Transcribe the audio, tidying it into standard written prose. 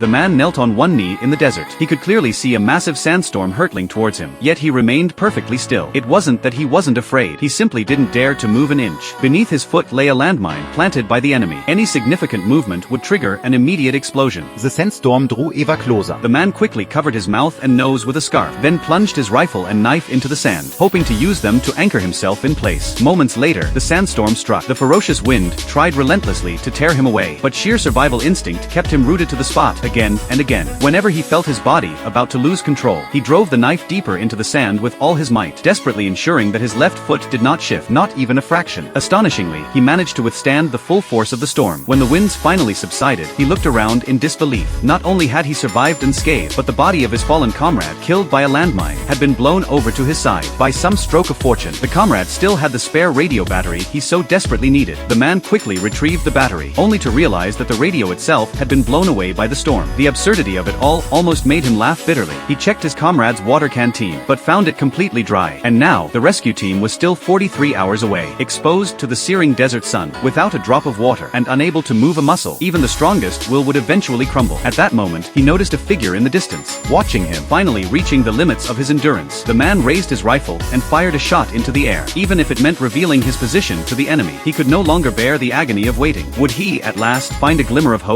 The man knelt on one knee in the desert. He could clearly see a massive sandstorm hurtling towards him, yet he remained perfectly still. It wasn't that he wasn't afraid, he simply didn't dare to move an inch. Beneath his foot lay a landmine planted by the enemy. Any significant movement would trigger an immediate explosion. The sandstorm drew Eva closer. The man quickly covered his mouth and nose with a scarf, then plunged his rifle and knife into the sand, hoping to use them to anchor himself in place. Moments later, the sandstorm struck. The ferocious wind tried relentlessly to tear him away, but sheer survival instinct kept him rooted to the spot again and again. Whenever he felt his body about to lose control, he drove the knife deeper into the sand with all his might, desperately ensuring that his left foot did not shift, not even a fraction. Astonishingly, he managed to withstand the full force of the storm. When the winds finally subsided, he looked around in disbelief. Not only had he survived unscathed, but the body of his fallen comrade, killed by a landmine, had been blown over to his side. By some stroke of fortune, the comrade still had the spare radio battery he so desperately needed. The man quickly retrieved the battery, only to realize that the radio itself had been blown away by the storm. The absurdity of it all almost made him laugh bitterly. He checked his comrade's water canteen, but found it completely dry. And now, the rescue team was still 43 hours away, exposed to the searing desert sun, without a drop of water, and unable to move a muscle. Even the strongest will would eventually crumble. At that moment, he noticed a figure in the distance, watching him. Finally reaching the limits of his endurance, the man raised his rifle and fired a shot into the air. Even if it meant revealing his position to the enemy, he could no longer bear the agony of waiting. Would he, at last, find a glimmer of hope?